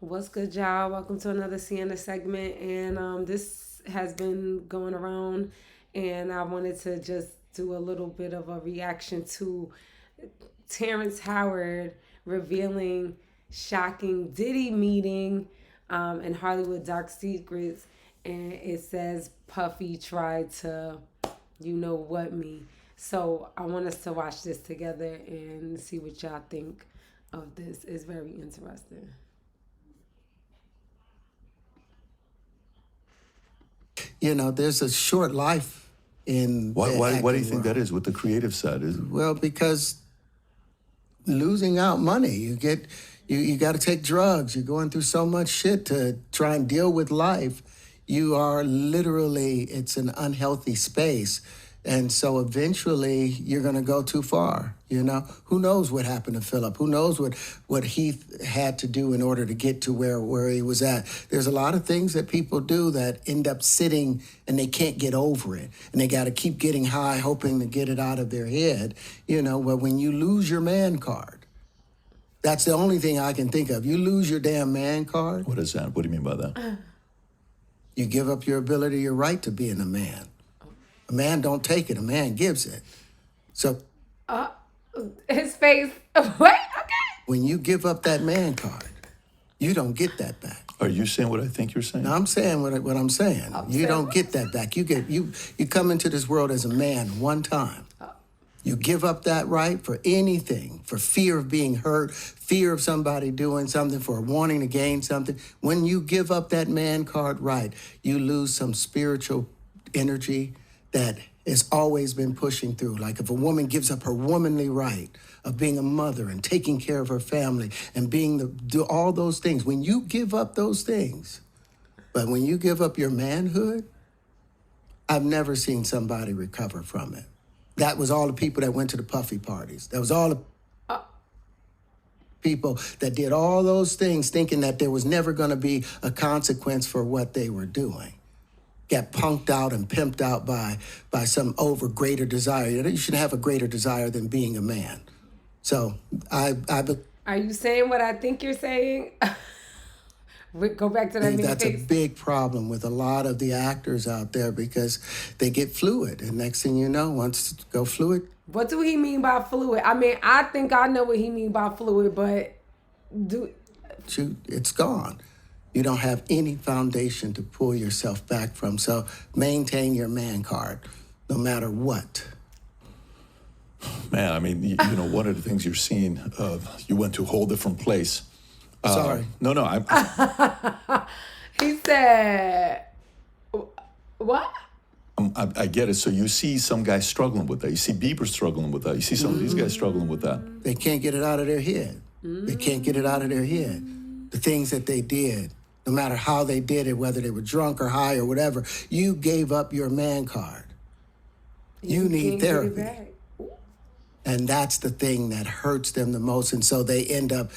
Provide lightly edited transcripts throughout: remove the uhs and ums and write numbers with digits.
What's good, y'all? Welcome to another Sienna segment. And this has been going around, and I wanted to just do a little bit of a reaction to Terrence Howard revealing shocking Diddy meeting in Hollywood Dark Secrets. And it says Puffy tried to, you know what, me. So I want us to watch this together and see what y'all think of this. It's very interesting. There's a short life in Why, the why do you acting think that world. is with the creative side? Well, because losing out money, you got to take drugs. You're going through so much shit to try and deal with life. You are literally, it's an unhealthy space. And so eventually you're going to go too far. Who knows what happened to Philip? Who knows what he had to do in order to get to where he was at? There's a lot of things that people do that end up sitting and they can't get over it. And they got to keep getting high, hoping to get it out of their head. But when you lose your man card, that's the only thing I can think of. You lose your damn man card, What is that? What do you mean by that? you give up your ability, your right to being a man. A man don't take it, a man gives it. So Uh, his face. What? Okay. when you give up that man card, you don't get that back. Are you saying what I think you're saying? Now I'm saying what I'm saying. You saying don't what? get that back. You come into this world as a man one time. You give up that right for anything, for fear of being hurt, fear of somebody doing something, for wanting to gain something. When you give up that man card right, you lose some spiritual energy that has always been pushing through. Like if a woman gives up her womanly right of being a mother and taking care of her family and do all those things, when you give up those things, but when you give up your manhood, I've never seen somebody recover from it. That was all the people that went to the Puffy parties. That was all the people that did all those things thinking that there was never going to be a consequence for what they were doing. Got punked out and pimped out by some over greater desire. You should have a greater desire than being a man. So I Are you saying what I think you're saying? Go back to that believe man that's a face. big problem with a lot of the actors out there because they get fluid. And next thing you know, once it go fluid, What do he mean by fluid? I mean, I think I know what he mean by fluid, but do it's gone. You don't have any foundation to pull yourself back from. So maintain your man card, no matter what. Man, I mean, one of the things you're seeing, you went to a whole different place. Sorry. No, no, he said what? I get it. So you see some guys struggling with that. You see Bieber struggling with that. You see some of these guys struggling with that. They can't get it out of their head. They can't get it out of their head. The things that they did, no matter how they did it, whether they were drunk or high or whatever, you gave up your man card. You need can't get it therapy. back. And that's the thing that hurts them the most. And so they end up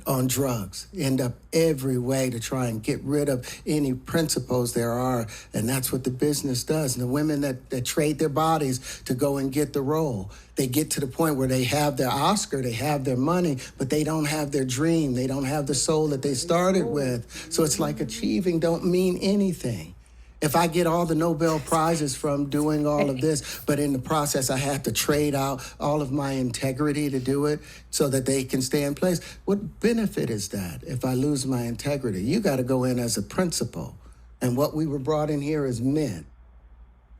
on drugs, end up every way to try and get rid of any principles there are. And that's what the business does. And the women that trade their bodies to go and get the role, they get to the point where they have their Oscar, they have their money, but they don't have their dream. They don't have the soul that they started with. So it's like achieving don't mean anything. If I get all the Nobel Prizes from doing all of this, but in the process I have to trade out all of my integrity to do it so that they can stay in place, what benefit is that if I lose my integrity? You got to go in as a principal. And what we were brought in here as men.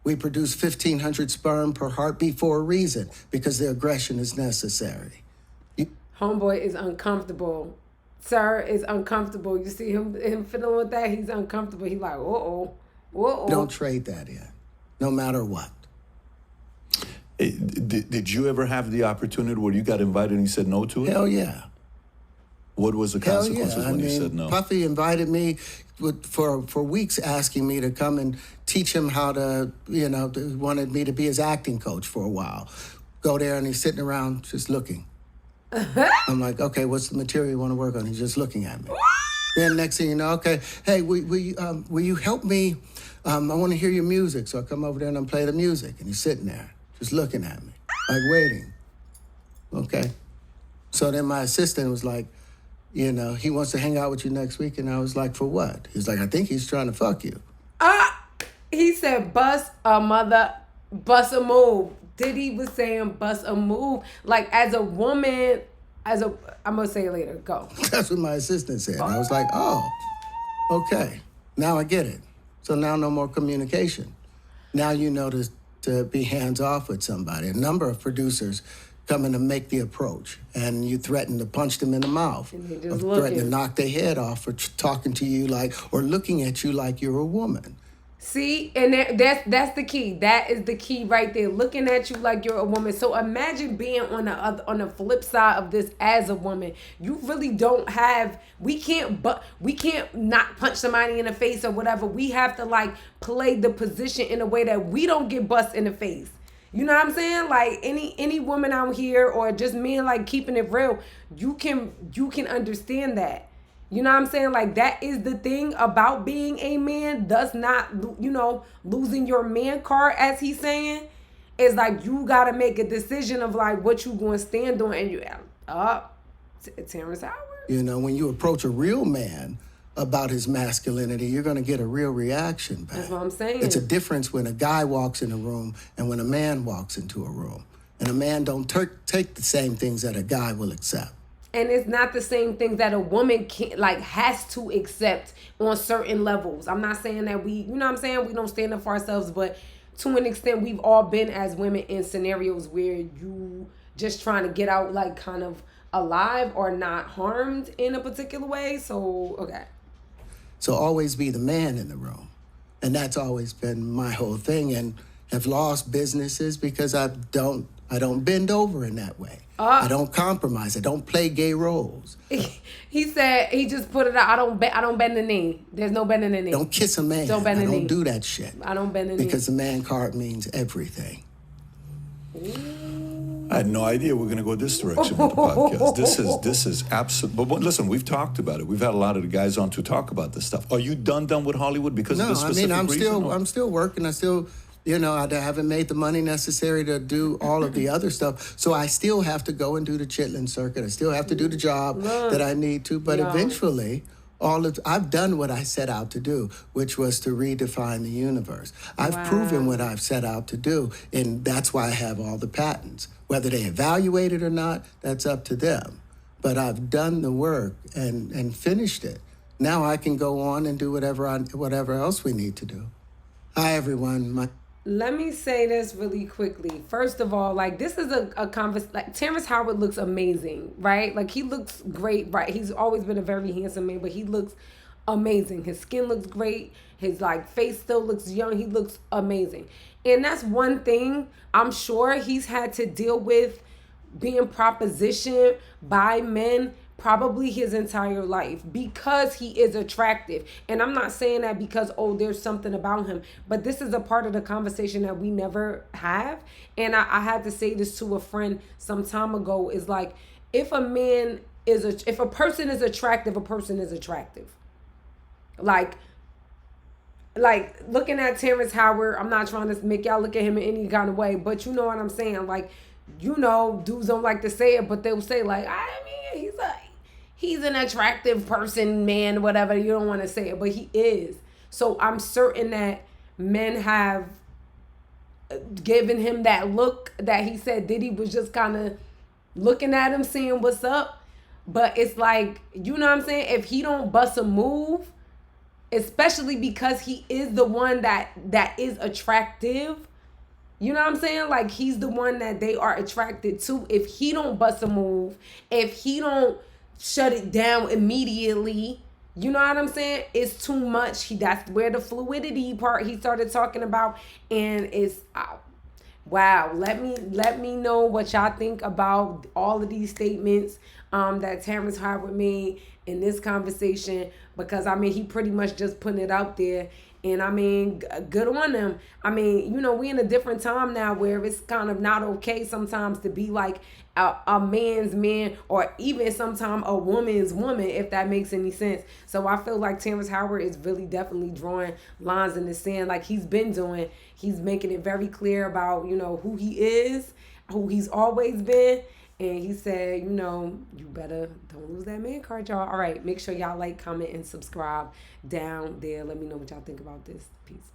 We produce 1,500 sperm per heartbeat for a reason, because the aggression is necessary. Homeboy is uncomfortable. Sir is uncomfortable. You see him fiddling with that? He's uncomfortable. He's like, uh-oh. Uh-oh. Don't trade that in, no matter what. Did you ever have the opportunity where you got invited and you said no to it? Hell yeah. What was the Hell consequences yeah. when you said no? Puffy invited me for weeks asking me to come and teach him how to, wanted me to be his acting coach for a while. Go there and he's sitting around just looking. I'm like, okay, what's the material you want to work on? He's just looking at me. Then next thing you know, okay, hey, will you help me? I want to hear your music. So I come over there and I play the music. And he's sitting there just looking at me, like waiting. Okay. So then my assistant was like, he wants to hang out with you next week. And I was like, for what? He's like, I think he's trying to fuck you. He said, bust a move. Diddy was saying, bust a move. Like, as a woman, I'm going to say it later. Go. That's what my assistant said. And I was like, oh, okay. Now I get it. So now no more communication. Now you know to be hands-off with somebody. A number of producers coming to make the approach, and you threaten to punch them in the mouth, or threaten to knock their head off for talking to you or looking at you like you're a woman. See, and that's the key. That is the key right there. Looking at you like you're a woman. So imagine being on the flip side of this as a woman. You really don't have. We can't not punch somebody in the face or whatever. We have to play the position in a way that we don't get bust in the face. You know what I'm saying? Like any woman out here, or just men keeping it real, you can understand that. You know what I'm saying? Like, that is the thing about being a man. Does not, losing your man card, as he's saying, is like, you got to make a decision of what you going to stand on. And Terrence Howard. When you approach a real man about his masculinity, you're going to get a real reaction back. That's what I'm saying. It's a difference when a guy walks in a room and when a man walks into a room. And a man don't take the same things that a guy will accept. And it's not the same thing that a woman has to accept on certain levels. I'm not saying that we don't stand up for ourselves, but to an extent, we've all been as women in scenarios where you just trying to get out kind of alive or not harmed in a particular way. So, okay. So always be the man in the room. And that's always been my whole thing, and have lost businesses because I don't bend over in that way. I don't compromise. I don't play gay roles. He said, he just put it out. I don't bend the knee. There's no bending the knee. Don't kiss a man. Don't bend the knee. I don't do that shit. I don't bend the knee. Because the man card means everything. I had no idea we're going to go this direction with the podcast. This is absolute. But listen, we've talked about it. We've had a lot of the guys on to talk about this stuff. Are you done with Hollywood because of this specific reason? I'm still working. I still. I haven't made the money necessary to do all of the other stuff. So I still have to go and do the chitlin circuit. I still have to do the job that I need to. But eventually, I've done what I set out to do, which was to redefine the universe. I've proven what I've set out to do, and that's why I have all the patents. Whether they evaluate it or not, that's up to them. But I've done the work and finished it. Now I can go on and do whatever else we need to do. Hi, everyone. Let me say this really quickly. First of all, this is a conversation. Terrence Howard looks amazing, right? He looks great, right? He's always been a very handsome man, but he looks amazing. His skin looks great. His face still looks young. He looks amazing. And that's one thing I'm sure he's had to deal with, being propositioned by men probably his entire life, because he is attractive. And I'm not saying that because, there's something about him, but this is a part of the conversation that we never have. And I had to say this to a friend some time ago, is if a person is attractive, a person is attractive. Like looking at Terrence Howard, I'm not trying to make y'all look at him in any kind of way, but you know what I'm saying? Dudes don't like to say it, but they'll say he's an attractive person, man, whatever. You don't want to say it, but he is. So I'm certain that men have given him that look that he said Diddy was just kind of looking at him, seeing what's up. But it's you know what I'm saying? If he don't bust a move, especially because he is the one that is attractive, you know what I'm saying? He's the one that they are attracted to. If he don't bust a move, if he don't shut it down immediately, you know what I'm saying? It's too much. That's where the fluidity part he started talking about, and it's wow. Let me know what y'all think about all of these statements that Terrence Howard made in this conversation, because he pretty much just putting it out there. And good on them. We in a different time now where it's kind of not okay sometimes to be a man's man, or even sometimes a woman's woman, if that makes any sense. So I feel like Terrence Howard is really definitely drawing lines in the sand like he's been doing. He's making it very clear about, who he is, who he's always been. And he said, you know, you better don't lose that man card, y'all. All right, make sure y'all like, comment, and subscribe down there. Let me know what y'all think about this. Peace.